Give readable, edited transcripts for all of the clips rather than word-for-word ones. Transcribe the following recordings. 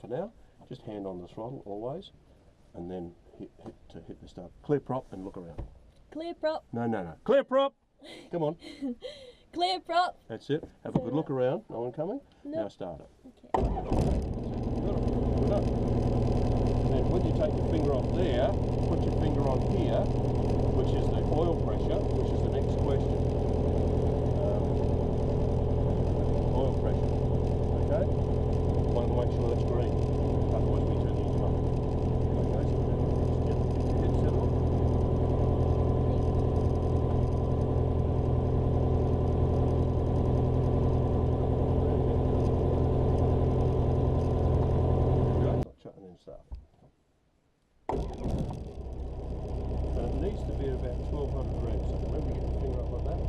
for now. Just hand on the throttle always, and then hit the start. Clear prop and look around. Clear prop. No. Clear prop! Come on. Clear prop. That's it. Have a good look around. No one coming? No. Now start it. Okay. Good up. And then when you take your finger off there, put your finger on here, which is the oil pressure, which is the next question. Oil pressure. Okay? Want to make sure that's green. Otherwise we turn the engine off. Okay, so just get your head set on. And then start. So it needs to be about 1200 revs. So remember, get your finger up like that.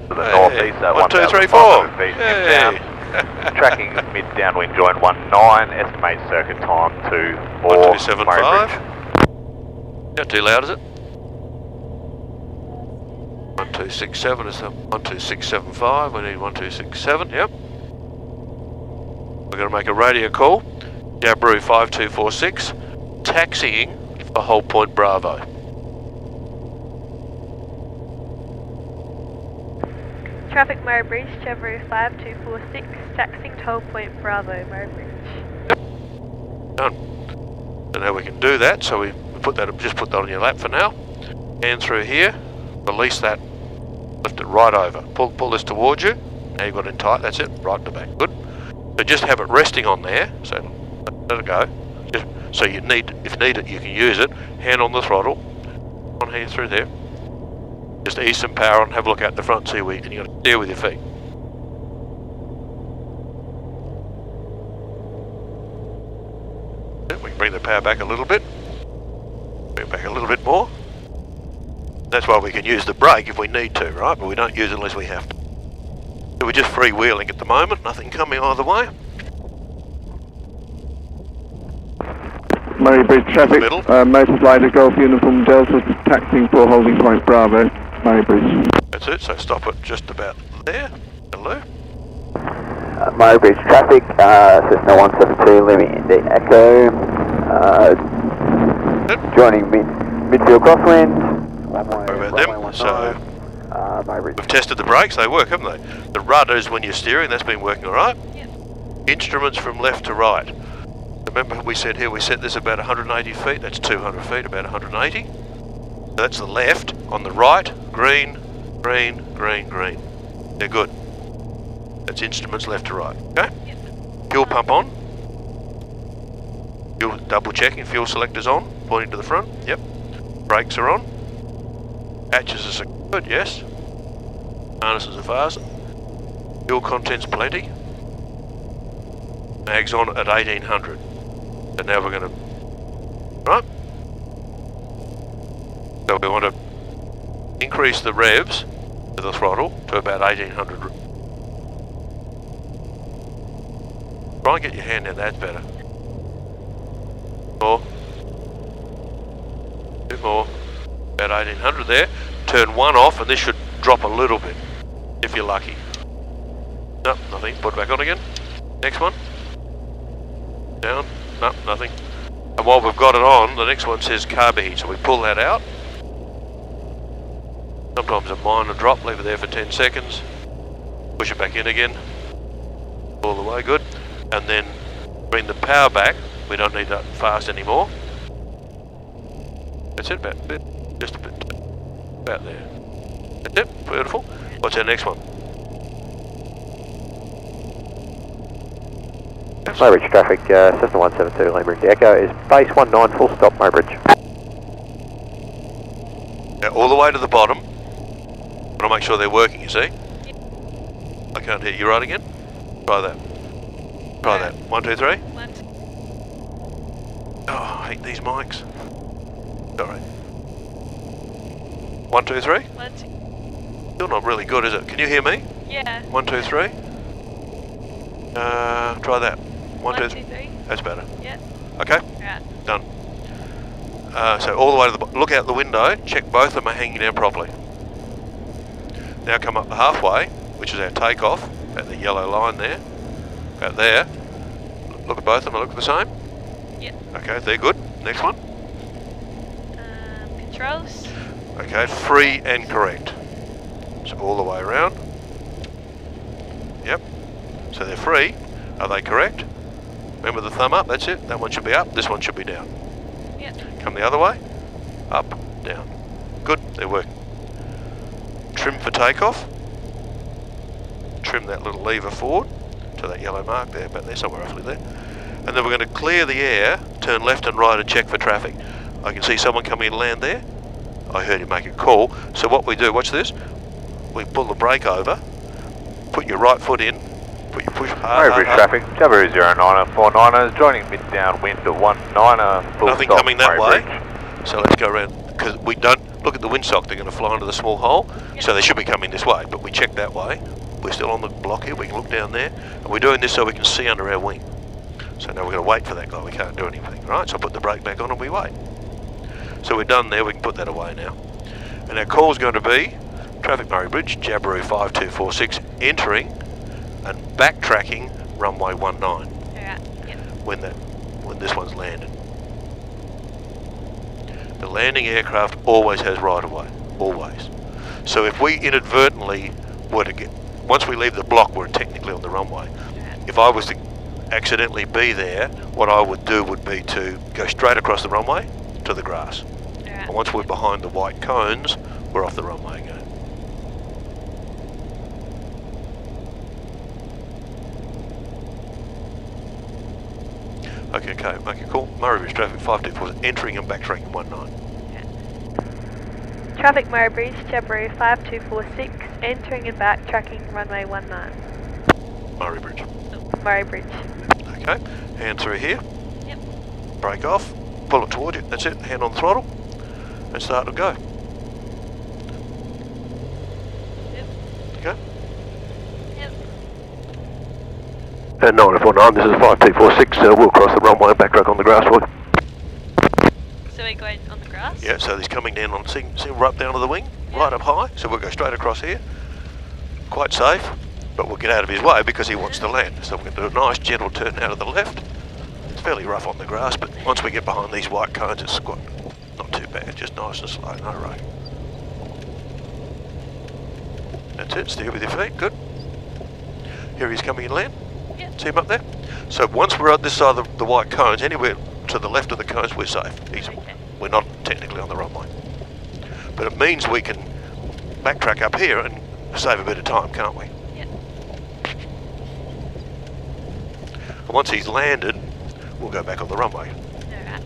To the northeast at 1, 2, 3, 4. feet down. Tracking mid downwind join 19. Estimate circuit time 1275. Not too loud, is it? 1267 is the 12675. We need 1267. Yep. We're going to make a radio call. Jabru 5246. Taxiing for Hold Point Bravo. Traffic Mowbridge, Jabru 5246, taxiing to Hold Point Bravo, Mowbridge. Done. So now we can do that, so we put that, just put that on your lap for now. Hand through here, release that, lift it right over. Pull this towards you, now you've got it tight, that's it, right in the back, good. So just have it resting on there, so let it go. Just, so you need, if needed, you can use it. Hand on the throttle, on here through there. Just ease some power on, have a look out the front, see where you got to deal with your feet. We can bring the power back a little bit. Bring it back a little bit more. That's why we can use the brake if we need to, right? But we don't use it unless we have to. So we're just freewheeling at the moment, nothing coming either way. Murray Bridge traffic, motor glider Golf Uniform Delta taxiing for Holding Point Bravo, Murray Bridge. That's it, so stop it just about there. Hello. Murray Bridge traffic, Cessna 172 Levy Indy Echo. Joining midfield crosswind. Sorry about them. So we've tested the brakes, they work, haven't they? The rudders when you're steering, that's been working alright. Yep. Instruments from left to right. Remember we said here we set this about 180 feet, that's 200 feet, about 180. So that's the left. On the right, green, green, green, green. They're good. That's instruments left to right, okay? Yep. Fuel pump on. Fuel, double checking, fuel selector's on, pointing to the front, yep. Brakes are on. Hatches are good, yes. Harnesses are fast. Fuel content's plenty. Mag's on at 1800. So now we're going to, right? So we want to increase the revs to the throttle to about 1800. Try and get your hand down, that's better. More. A bit more. About 1800 there. Turn one off and this should drop a little bit, if you're lucky. No, nothing. Put it back on again. Next one. Down. No, nothing. And while we've got it on, the next one says carb heat, so we pull that out. Sometimes a minor drop, leave it there for 10 seconds. Push it back in again. All the way, good. And then bring the power back. We don't need that fast anymore. That's it, about a bit. Just a bit. About there. That's it, beautiful. What's our next one? Mowbridge traffic, Cessna 172 Lambridge Echo is base 19 full stop Mowbridge. Now all the way to the bottom. I want to make sure they're working, you see? I can't hear you right again. Try that. Try that. 1, 2, 3. 1, 2. Oh, I hate these mics. Sorry. 1, 2, 3. 1, 2. Still not really good, is it? Can you hear me? Yeah. 1, 2, 3. Try that. 1, 2, 3. That's better. Yeah. Okay, Right. done. So all the way to the look out the window, check both of them are hanging down properly. Now come up halfway, which is our takeoff, at the yellow line there. About there. Look at both of them, look the same? Yeah. Okay, they're good. Next one. Controls. Okay, free and correct. So all the way around. Yep. So they're free. Are they correct? Remember the thumb up, that's it. That one should be up, this one should be down. Yeah. Come the other way. Up, down. Good, they work. Trim for takeoff. Trim that little lever forward to that yellow mark there, about there, somewhere roughly there. And then we're going to clear the air, turn left and right and check for traffic. I can see someone coming and land there. I heard him make a call. So what we do, watch this. We pull the brake over, put your right foot in, put your push hard. Murray Bridge traffic, Jabberoo 0949ers, joining mid downwind at 19er, full Nothing stop, coming that Murray way. Bridge. So let's go around, because we don't look at the windsock, they're going to fly into the small hole. So they should be coming this way, but we check that way. We're still on the block here, we can look down there. And we're doing this so we can see under our wing. So now we're going to wait for that guy, we can't do anything, right? So I put the brake back on and we wait. So we're done there, we can put that away now. And our call is going to be traffic Murray Bridge, Jabberoo 5246, entering and backtracking runway 19 Alright. Yep. when this one's landed. The landing aircraft always has right of way, always. So if we inadvertently were to get, once we leave the block, we're technically on the runway. If I was to accidentally be there, what I would do would be to go straight across the runway to the grass. And once we're behind the white cones, we're off the runway again. Okay, make a call. Murray Bridge traffic 524 entering and backtracking 19. Traffic Murray Bridge, Jabberoo 5246, entering and backtracking runway 19. Murray Bridge. Murray Bridge. Okay, hand through here. Yep. Brake off, pull it toward you, that's it, hand on the throttle, and start to go. Yep. Okay. Yep. And 949, this is 5246, we'll cross the runway and backtrack on the grass for you. So we're going on the grass? Yeah, so he's coming down on, see right up down to the wing, right up high, so we'll go straight across here. Quite safe, but we'll get out of his way because he wants to land. So we're going to do a nice gentle turn out of the left. It's fairly rough on the grass, but once we get behind these white cones, it's not too bad, just nice and slow, no rush. That's it, steer with your feet, good. Here he's coming in land. Yep. See him up there? So once we're at this side of the white cones, anywhere to the left of the cones, we're safe. We're not technically on the runway. But it means we can backtrack up here and save a bit of time, can't we? Yep. And once he's landed, we'll go back on the runway. Alright.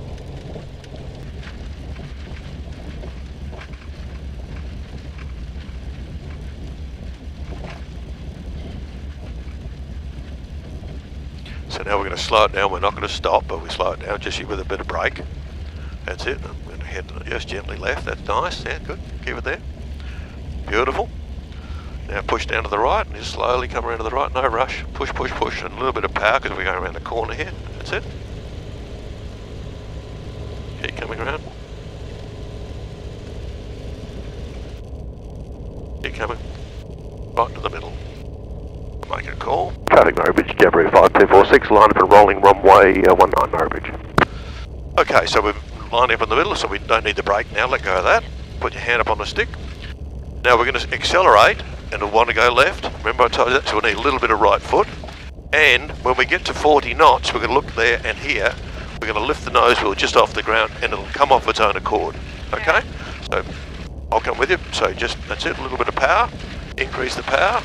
So now we're going to slow it down. We're not going to stop, but we slow it down just with a bit of brake. That's it. I'm going to head just gently left. That's nice. Yeah, good. Keep it there. Beautiful. Now push down to the right and just slowly come around to the right. No rush. Push, push, push. And a little bit of power because we're going around the corner here. That's it. Keep coming around. Keep coming. Right to the middle. Make a call. Traffic Murray Bridge, Jabberoo 5246, line up and rolling runway 19 Murray Bridge. Okay, so we've lined up in the middle, so we don't need the brake now. Let go of that. Put your hand up on the stick. Now we're going to accelerate and we'll want to go left. Remember I told you that, so we need a little bit of right foot. And when we get to 40 knots, we're going to look there and here. We're going to lift the nose wheel just off the ground and it'll come off its own accord. Okay? So I'll come with you. So just, that's it, a little bit of power. Increase the power.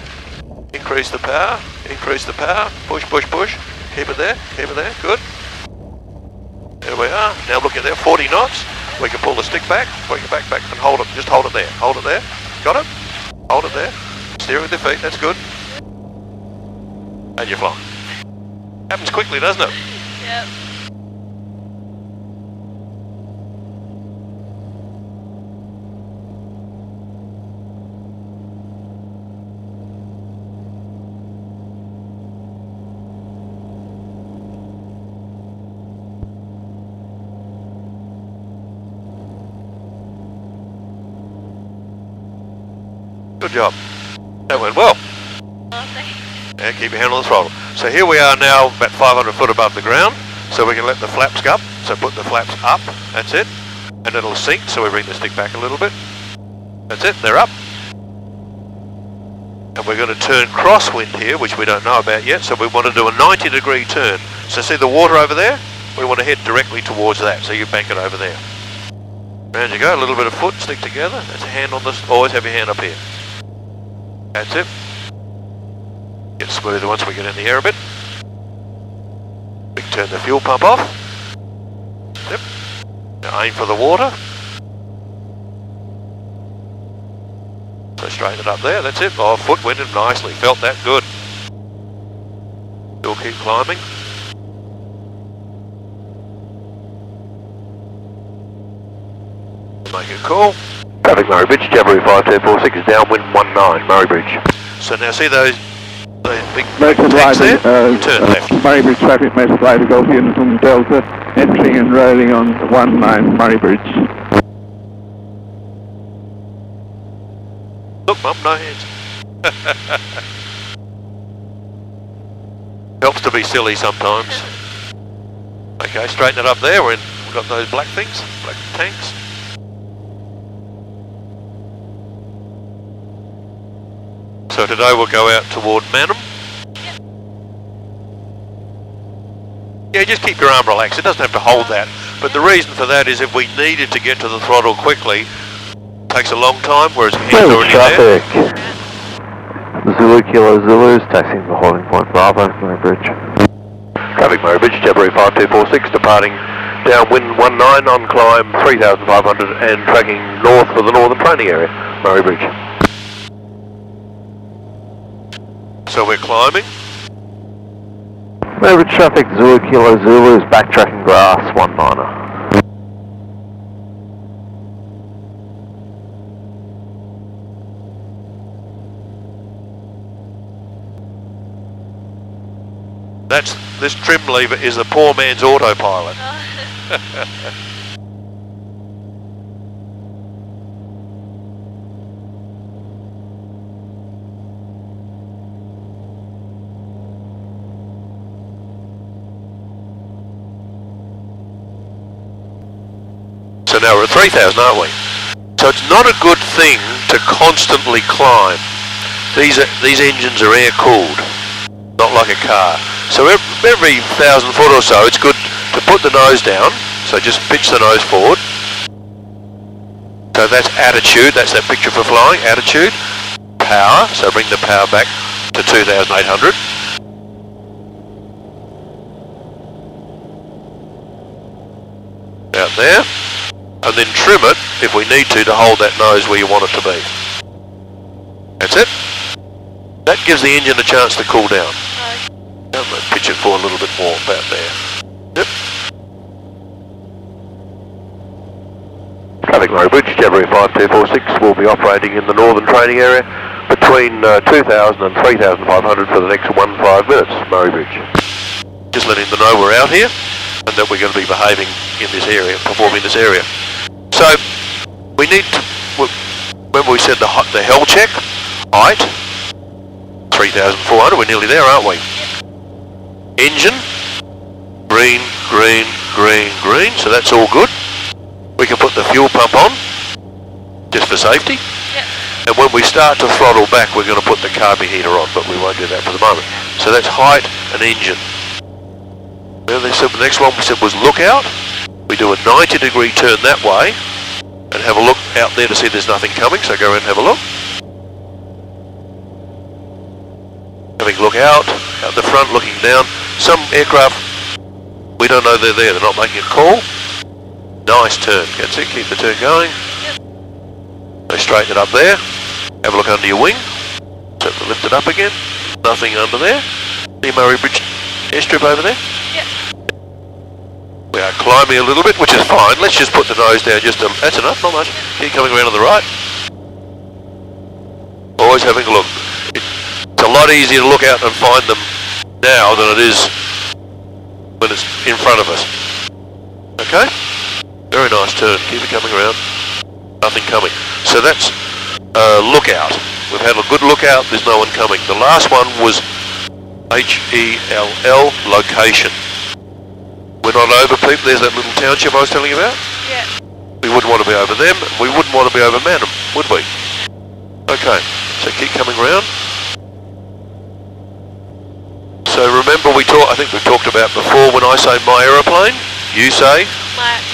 Increase the power, increase the power, push, push, push, keep it there, good. There we are, now look at there, 40 knots, we can pull the stick back, back, and hold it, just hold it there, got it? Hold it there, steer with your feet, that's good. And you're flying. Happens quickly, doesn't it? Yep. job. That went well. Oh, thanks. And keep your hand on the throttle. So here we are now about 500 foot above the ground. So we can let the flaps go up. So put the flaps up. That's it. And it'll sink. So we bring the stick back a little bit. That's it. They're up. And we're going to turn crosswind here, which we don't know about yet. So we want to do a 90-degree turn. So see the water over there? We want to head directly towards that. So you bank it over there. Round you go. A little bit of foot, stick together. That's a hand on this. Always have your hand up here. That's it. Get smoother once we get in the air a bit. We can turn the fuel pump off. Yep. Now aim for the water. So straighten it up there, that's it. Oh, foot went in nicely, felt that good. Still keep climbing. Make it cool. Traffic Murray Bridge, January 5246 is downwind 19, Murray Bridge. So now see those big Motor tanks there? glider, Turn left. Murray Bridge traffic, motor glider Golf Uniform Delta, entering and rolling on 19 Murray Bridge. Look, Mum, no hands. Helps to be silly sometimes. Okay, straighten it up there. We've got those black things, black tanks. So today we'll go out toward Manham. Yeah, just keep your arm relaxed. It doesn't have to hold that. But the reason for that is if we needed to get to the throttle quickly, it takes a long time, whereas your hand's already there. Zulu Kilo Zulu is taxiing for holding point Bravo, Murray Bridge. Traffic Murray Bridge, January 5246, departing downwind 19 on climb 3500 and tracking north for the northern training area, Murray Bridge. So we're climbing. Murray Bridge traffic, Zulu Kilo Zulu is backtracking grass 19er. This trim lever is the poor man's autopilot. So now we're at 3,000, aren't we? So it's not a good thing to constantly climb. These engines are air cooled, not like a car. So every 1,000 foot or so, it's good to put the nose down. So just pitch the nose forward. So that's attitude. That's that picture for flying. Attitude, power. So bring the power back to 2,800. Out there. And then trim it, if we need to hold that nose where you want it to be. That's it. That gives the engine a chance to cool down. I'm going to pitch it for a little bit more, about there. Yep. Traffic Murray Bridge, January 5246 will be operating in the northern training area between 2,000 and 3,500 for the next 15 minutes, Murray Bridge. Just letting them know we're out here and that we're going to be behaving in this area, performing in this area. So, we need to, remember we said the hell check, height, 3,400, we're nearly there, aren't we? Engine, green, green, green, green, so that's all good. We can put the fuel pump on, just for safety. Yep. And when we start to throttle back, we're going to put the carby heater on, but we won't do that for the moment. So that's height and engine. Well, they said the next one we said was lookout. We do a 90-degree turn that way and have a look out there to see there's nothing coming, so go around and have a look. Having a look out the front, looking down. Some aircraft, we don't know they're there, they're not making a call. Nice turn, that's it, keep the turn going. So straighten it up there. Have a look under your wing. So lift it up again. Nothing under there. See Murray Bridge airstrip over there? Yep. We are climbing a little bit, which is fine. Let's just put the nose down just a... That's enough, not much. Keep coming around on the right. Always having a look. It's a lot easier to look out and find them now than it is when it's in front of us. Okay? Very nice turn. Keep it coming around. Nothing coming. So that's lookout. We've had a good lookout, there's no one coming. The last one was HELL, location. We're not over people, there's that little township I was telling you about? Yeah. We wouldn't want to be over them, we wouldn't want to be over Manham, would we? Okay, so keep coming round. So remember I think we talked about before, when I say my aeroplane, you say?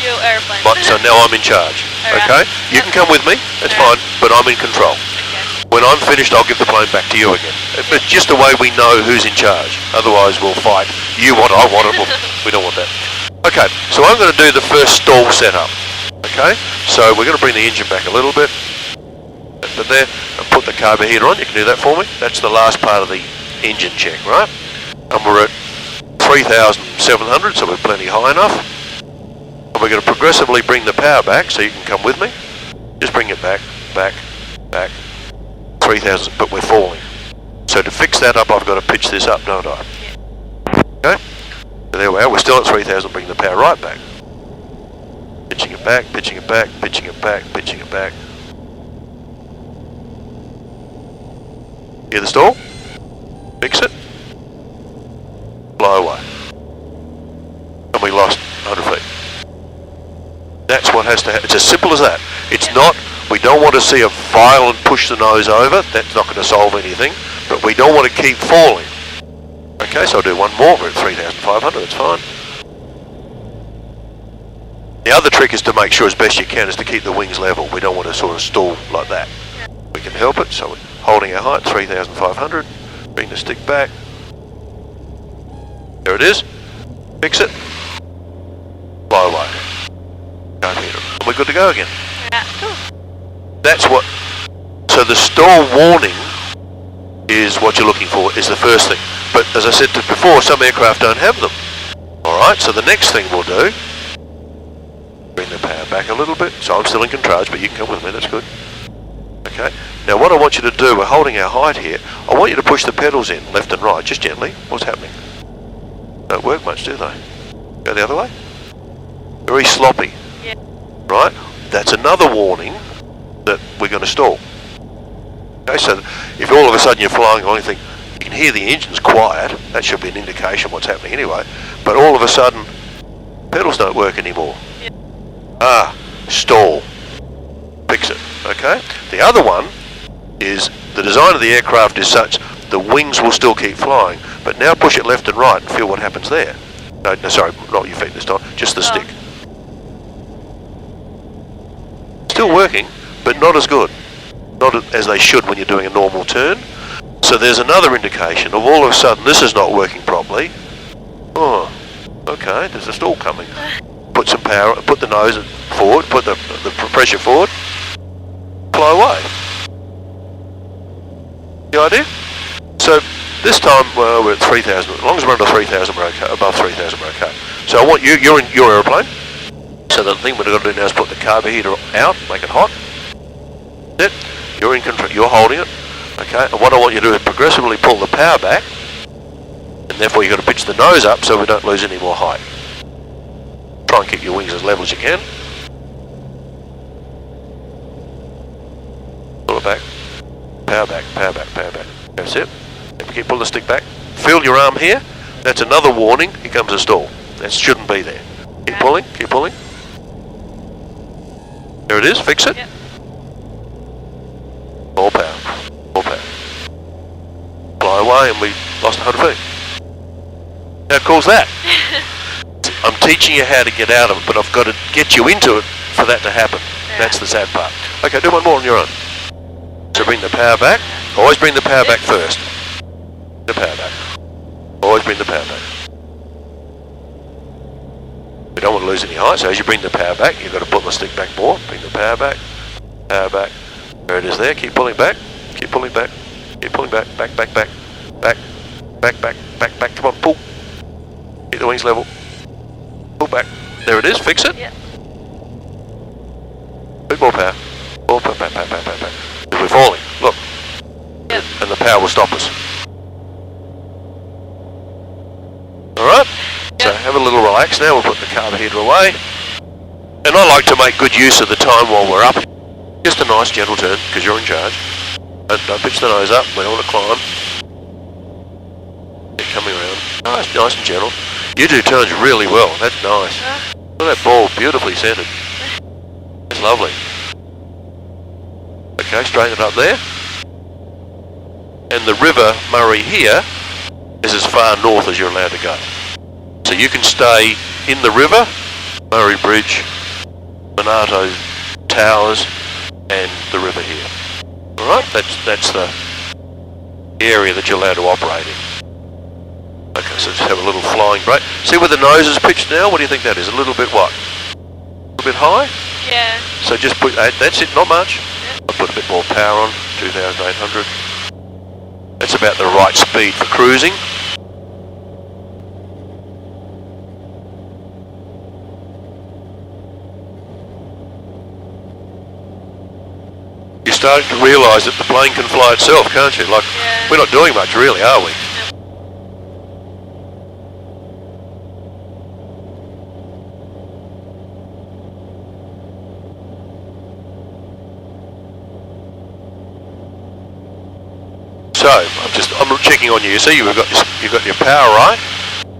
Your airplane. So now I'm in charge, okay? You can come with me, that's fine, but I'm in control. Okay. When I'm finished, I'll give the plane back to you again. It's just a way we know who's in charge. Otherwise, we'll fight. You want it, I want it. Well, we don't want that. Okay, so I'm going to do the first stall setup. Okay, so we're going to bring the engine back a little bit. There, and put the carburetor on. You can do that for me. That's the last part of the engine check, right? And we're at 3,700, so we're plenty high enough. And we're going to progressively bring the power back, so you can come with me. Just bring it back, back, back. 3,000, but we're falling. So to fix that up, I've got to pitch this up, don't I? Okay? So there we are. We're still at 3,000, bring the power right back. Pitching it back, pitching it back, pitching it back, pitching it back. Hear the stall? Fix it. Blow away. And we lost 100 feet. That's what has to happen. It's as simple as that. It's not, we don't want to see a violent push the nose over. That's not going to solve anything. But we don't want to keep falling. Okay, so I'll do one more. We're at 3,500. That's fine. The other trick is to make sure as best you can is to keep the wings level. We don't want to sort of stall like that. We can help it, so we're holding our height, 3,500. Bring the stick back. There it is. Fix it. Blow away. Can't hit it. And we're good to go again. Yeah, cool. That's what... So the stall warning is what you're looking for, is the first thing. But as I said before, some aircraft don't have them. Alright, so the next thing we'll do... Bring the power back a little bit. So I'm still in control, but you can come with me, that's good. Okay, now what I want you to do, we're holding our height here, I want you to push the pedals in, left and right, just gently. What's happening? Don't work much, do they? Go the other way? Very sloppy. Yeah. Right? That's another warning that we're going to stall. Okay, so if all of a sudden you're flying along and you think, you can hear the engine's quiet, that should be an indication of what's happening anyway, but all of a sudden, pedals don't work anymore. Yeah. Ah, stall. Fix it, okay? The other one is the design of the aircraft is such the wings will still keep flying, but now push it left and right and feel what happens there. No, sorry, not your feet this time, just the stick. Still working, but not as good. Not as they should when you're doing a normal turn. So there's another indication of all of a sudden this is not working properly. Oh, okay, there's a stall coming. Put some power, put the nose forward, put the pressure forward. Fly away. The idea? So this time we're at 3,000. As long as we're under 3,000, we're okay. Above 3,000, we're okay. So I want you're in your aeroplane. So the thing we're going to do now is put the carburetor out, make it hot. That's it. You're in control. You're holding it. Okay. And what I want you to do is progressively pull the power back, and therefore you've got to pitch the nose up so we don't lose any more height. Try and keep your wings as level as you can. Pull it back. Power back, power back, power back. That's it. If you keep pulling the stick back, feel your arm here. That's another warning. Here comes a stall. That shouldn't be there. Keep pulling, keep pulling. There it is. Fix it. Yep. More power. More power. Fly away, and we lost 100 feet. How cool's that? I'm teaching you how to get out of it, but I've got to get you into it for that to happen. That's the sad part. Okay, do one more on your own. So bring the power back. Always bring the power back first. The power back. Always bring the power back. We don't want to lose any height, so as you bring the power back, you've got to pull the stick back more. Bring the power back. Power back. There it is there. Keep pulling back. Keep pulling back. Keep pulling back. Back, back, back. Back. Back, back, back, back. Come on, pull. Keep the wings level. Pull back. There it is. Fix it. Yep. Bit more power. More power. Back, back, back, back, back. We're falling. Look. Yep. And the power will stop us. Alright? Yep. So have a little relax now. We'll put the carburetor away. And I like to make good use of the time while we're up. Just a nice gentle turn, because you're in charge. Don't pitch the nose up, we don't want to climb. Keep coming around. Nice and gentle. You do turns really well, that's nice. Look at that ball, beautifully centered. That's lovely. Okay, straighten it up there. And the River Murray here is as far north as you're allowed to go. So you can stay in the river, Murray Bridge, Monato Towers, and the river here. Alright, that's the area that you're allowed to operate in. Okay, so just have a little flying break. See where the nose is pitched now? What do you think that is? A little bit what? A little bit high? Yeah. So just put, that's it, not much. I'll put a bit more power on, 2,800. That's about the right speed for cruising. You're starting to realise that the plane can fly itself, can't you? Like, we're not doing much really, are we? So, I'm checking on you. See, you've got your power right.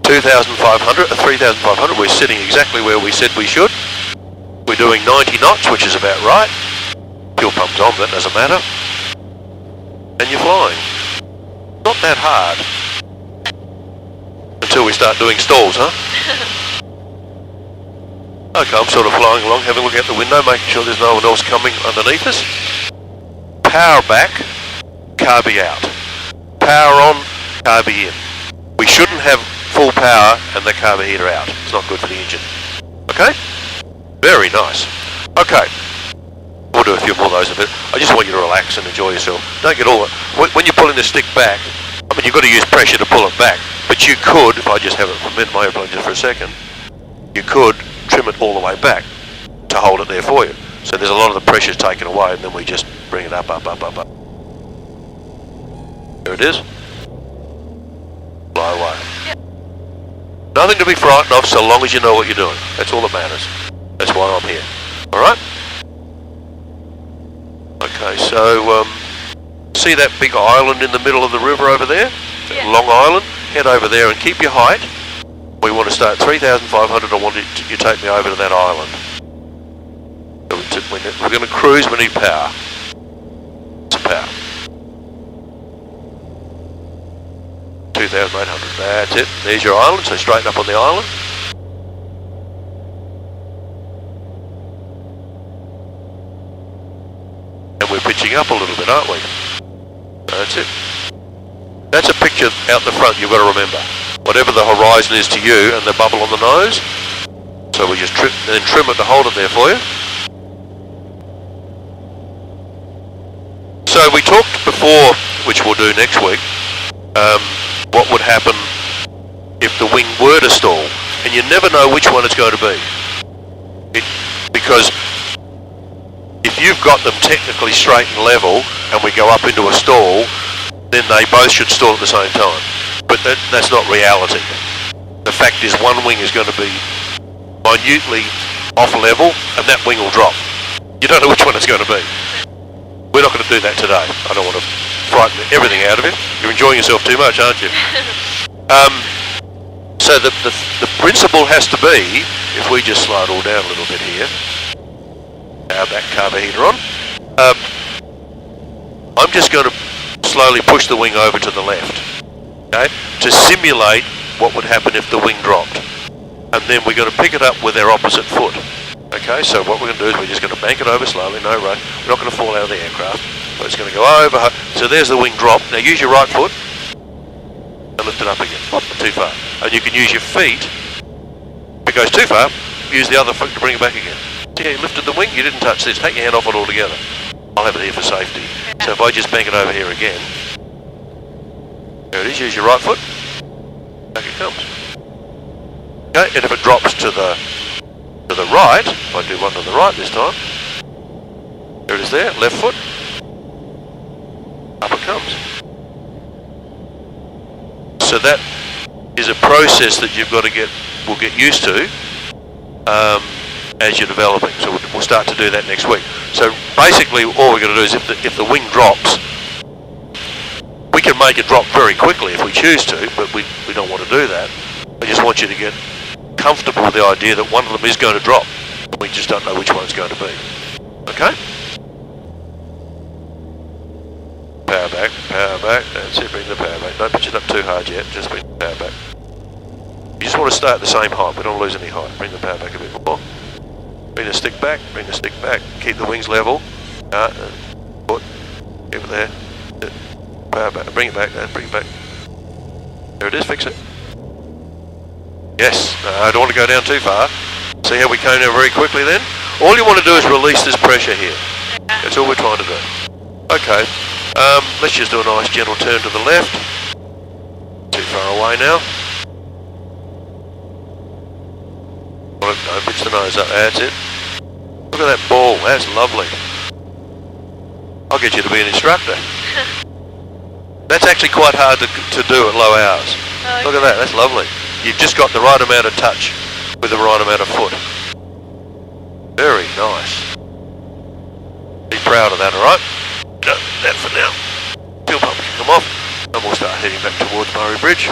2,500, 3,500. We're sitting exactly where we said we should. We're doing 90 knots, which is about right. Fuel pump's on, that doesn't matter. And you're flying. Not that hard. Until we start doing stalls, huh? Okay, I'm sort of flying along, having a look out the window, making sure there's no one else coming underneath us. Power back, carby out. Power on, carby in. We shouldn't have full power and the carburetor out. It's not good for the engine. Okay? Very nice. Okay. We'll do a few more of those in a bit. I just want you to relax and enjoy yourself. Don't get all... When you're pulling the stick back, I mean, you've got to use pressure to pull it back. But you could, if I just have it from my airplane just for a second, you could trim it all the way back to hold it there for you. So there's a lot of the pressure taken away, and then we just bring it up. There it is. Fly away. Yep. Nothing to be frightened of so long as you know what you're doing. That's all that matters. That's why I'm here. Alright? Okay, so see that big island in the middle of the river over there? That long island? Head over there and keep your height. We want to start 3,500. I want you to take me over to that island. So we're going to cruise, we need power. Some power. 2,800, that's it. There's your island, so straighten up on the island. And we're pitching up a little bit, aren't we? That's it. That's a picture out the front, you've got to remember. Whatever the horizon is to you and the bubble on the nose. So we just trim it to hold it there for you. So we talked before, which we'll do next week, what would happen if the wing were to stall, and you never know which one it's going to be. Because if you've got them technically straight and level, and we go up into a stall, then they both should stall at the same time. But that's not reality. The fact is one wing is going to be minutely off level, and that wing will drop. You don't know which one it's going to be. We're not going to do that today. I don't want to frighten everything out of you. You're enjoying yourself too much, aren't you? So the principle has to be, if we just slow it all down a little bit here, power that carburetor on, I'm just going to slowly push the wing over to the left, okay, to simulate what would happen if the wing dropped. And then we're going to pick it up with our opposite foot. Okay, so what we're going to do is we're just going to bank it over slowly, no rush. We're not going to fall out of the aircraft. We're just going to go over. So there's the wing drop. Now use your right foot and lift it up again. Not too far. And you can use your feet. If it goes too far, use the other foot to bring it back again. See how you lifted the wing? You didn't touch this. Take your hand off it altogether. I'll have it here for safety. So if I just bank it over here again. There it is. Use your right foot. Back it comes. Okay, and if it drops to the right, if I do one to the right this time, there it is there, left foot, up it comes. So that is a process that you've got to will get used to as you're developing. So we'll start to do that next week. So basically all we're going to do is if the wing drops, we can make it drop very quickly if we choose to, but we don't want to do that. I just want you to get comfortable with the idea that one of them is going to drop. We just don't know which one it's going to be. Okay? Power back, that's it, bring the power back. Don't pitch it up too hard yet, just bring the power back. You just want to stay at the same height, we don't lose any height. Bring the power back a bit more. Bring the stick back, keep the wings level. Put, keep it there. Power back, bring it back, bring it back. There it is, fix it. Yes, I don't want to go down too far. See how we came down very quickly then? All you want to do is release this pressure here. That's all we're trying to do. Okay, let's just do a nice gentle turn to the left. Too far away now. Don't pitch the nose up, that's it. Look at that ball, that's lovely. I'll get you to be an instructor. That's actually quite hard to do at low hours. Oh, Look at that, that's lovely. You've just got the right amount of touch with the right amount of foot. Very nice. Be proud of that, alright? No, that for now. Fuel pump can come off and we'll start heading back towards Murray Bridge.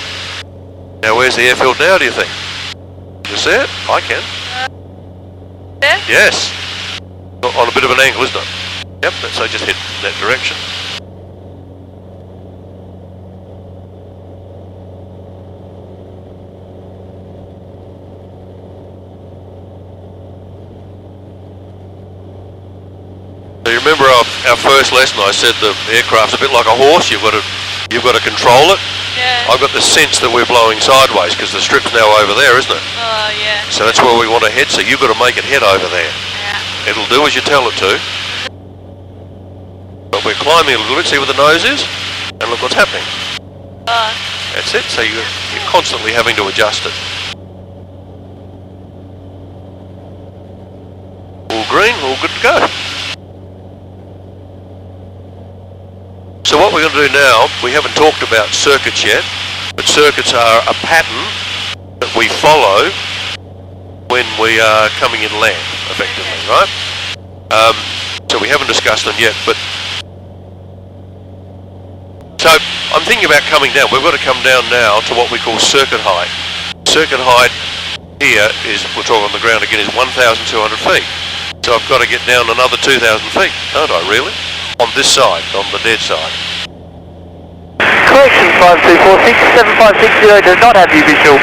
Now where's the airfield now, do you think? Can you see it? I can. There? Yes. On a bit of an angle, isn't it? Yep, so just head in that direction. So you remember our first lesson, I said the aircraft's a bit like a horse, you've got to control it. Yeah. I've got the sense that we're blowing sideways because the strip's now over there, isn't it? Oh, yeah. So that's where we want to head, so you've got to make it head over there. Yeah. It'll do as you tell it to. But we're climbing a little bit, see where the nose is? And look what's happening. Oh. That's it, so you're constantly having to adjust it. All green, all good to go. So what we're going to do now, we haven't talked about circuits yet, but circuits are a pattern that we follow when we are coming in land, effectively, right? So we haven't discussed them yet, but so I'm thinking about coming down. We've got to come down now to what we call circuit height. Circuit height here is, we'll talk on the ground again, is 1,200 feet. So I've got to get down another 2,000 feet, don't I really? On this side, on the dead side. Correction 5246, 7560 does not have you visual.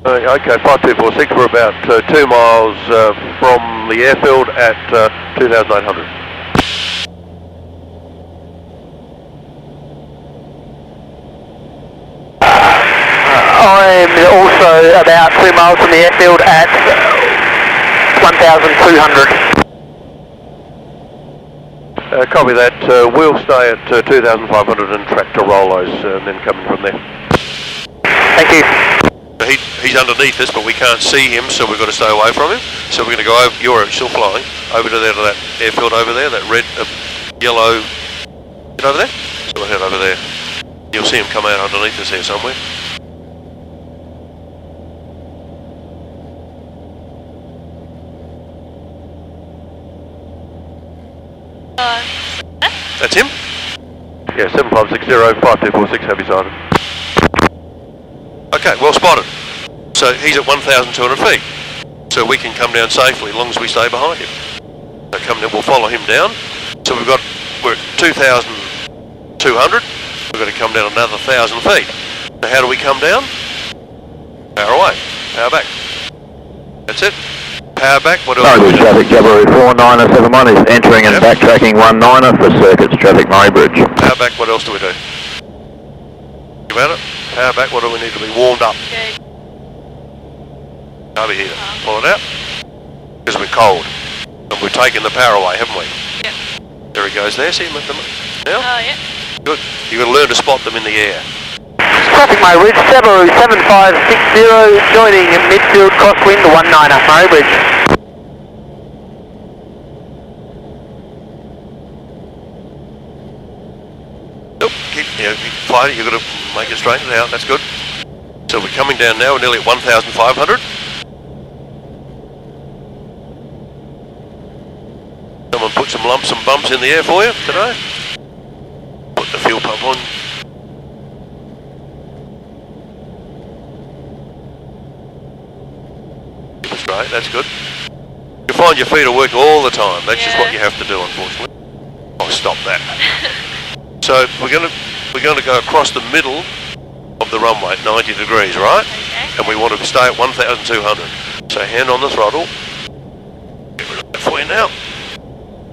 Okay, 5246, we're about 2 miles from the airfield at 2,800. I'm also about 2 miles from the airfield at 1,200. Copy that. We'll stay at 2,500 and track to Rollos and then coming from there. Thank you. He's underneath us, but we can't see him, so we've got to stay away from him. So we're going to go over, you're still flying, over to that airfield over there, that red, yellow, get over there? So we'll head over there. You'll see him come out underneath us here somewhere. That's him? Yeah, 7560, 5246, have you sighted? Okay, well spotted. So he's at 1,200 feet. So we can come down safely as long as we stay behind him. So come down, we'll follow him down. So we're at 2,200. We've got to come down another 1,000 feet. So how do we come down? Power away, power back. That's it. Power back, what else? Murray Bridge traffic, Jabberi 4971 is entering and backtracking 19er for circuits traffic, Murray Bridge. Power back, what else do we do? Think about it. Power back, what do we need to be warmed up? Okay. Over here, pull it out. Because we're cold. And we've taken the power away, haven't we? Yep. There he goes there, see him at the now? Oh, yeah. Good. You've got to learn to spot them in the air. Traffic, Murray Bridge, Jabberi 7560, joining midfield crosswind 19er, Murray Bridge. Nope, keep flying, you've got to make it straighten out, that's good. So we're coming down now, we're nearly at 1,500. Someone put some lumps and bumps in the air for you today. Put the fuel pump on. Straight, that's good. You find your feet are working all the time. That's just what you have to do, unfortunately. Oh, stop that. So we're going to go across the middle of the runway at 90 degrees, right? Okay. And we want to stay at 1,200. So hand on the throttle. Get rid of that for you now.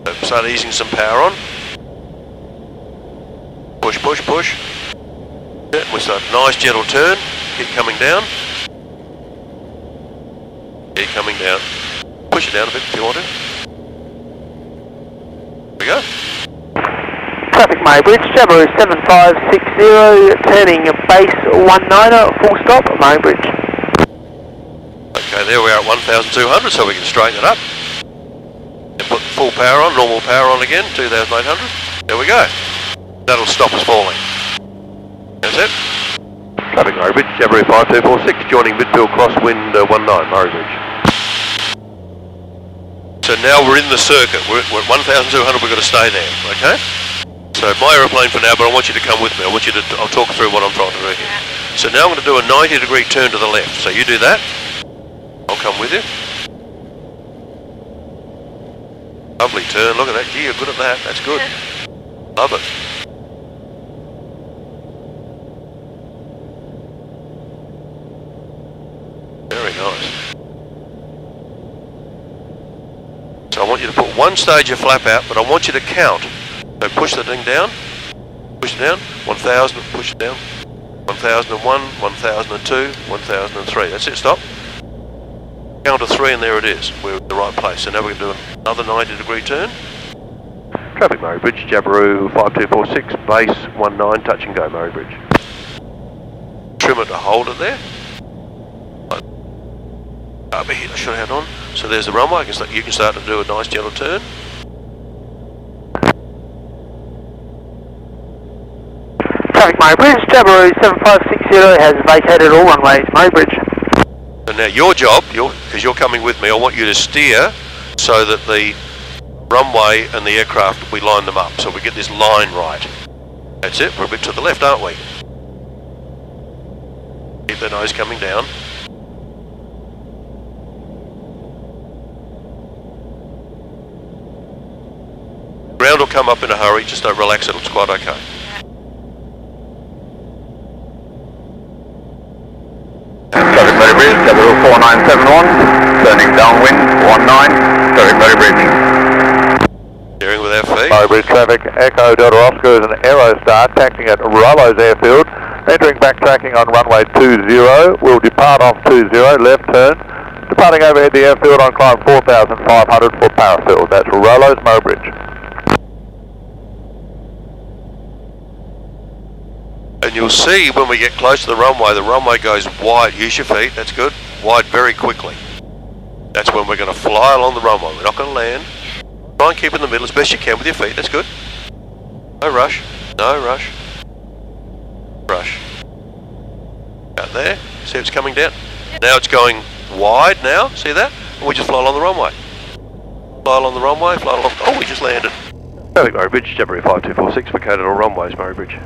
So start easing some power on. Push, push, push. Yeah, we start a nice gentle turn. Keep coming down. Keep coming down. Push it down a bit if you want to. There we go. Traffic Maybridge, Jabber 7560, turning base 19, full stop, Maybridge. Okay, there we are at 1,200, so we can straighten it up. And put full power on, normal power on again, 2,800. There we go. That'll stop us falling. That's it. Traffic Maybridge, Jabber 5246, joining midfield crosswind 19, Maybridge. So now we're in the circuit. We're at 1,200, we've got to stay there, okay? So my aeroplane for now, but I want you to come with me. I'll talk through what I'm trying to do here. So now I'm going to do a 90-degree turn to the left. So you do that. I'll come with you. Lovely turn, look at that. Gee, you're good at that. That's good. Love it. Very nice. So I want you to put one stage of flap out, but I want you to count. So push the thing down, push it down, 1,000, push it down, 1,001, 1,002, 1,003. That's it, stop. Count to 3 and there it is. We're in the right place. So now we're going to do another 90-degree turn. Traffic Maybridge, Jabberoo 5246, base 19, touch and go, Maybridge. Trim it to hold it there. Over here, I should have had on. So there's the runway. You can start to do a nice gentle turn. Traffic Maybridge, Jabberoo 7560 has vacated all runways, Maybridge. So now your job, because you're coming with me, I want you to steer so that the runway and the aircraft, we line them up, so we get this line right. That's it, we're a bit to the left, aren't we? Keep the nose coming down. Ground will come up in a hurry, just don't relax it, it's quite okay. Traffic Maybridge, Jabberoo 4971, turning downwind 19, Traffic Maybridge. Steering with our feet. Maybridge traffic, Echo Delta Oscar is an Aerostar taxiing at Rollo's Airfield, entering backtracking on runway 20, will depart off 20, left turn, departing overhead the airfield on climb 4,500 for parafill. That's Rollo's Maybridge. And you'll see when we get close to the runway goes wide. Use your feet, that's good. Wide very quickly. That's when we're going to fly along the runway. We're not going to land. Try and keep in the middle as best you can with your feet, that's good. No rush, no rush. Rush. Out there, see it's coming down? Now it's going wide now, see that? And we just fly along the runway. Fly along the runway, fly along. Oh, we just landed. Traffic Murray Bridge, Jabberoo 5246, vacated all runways, Murray Bridge.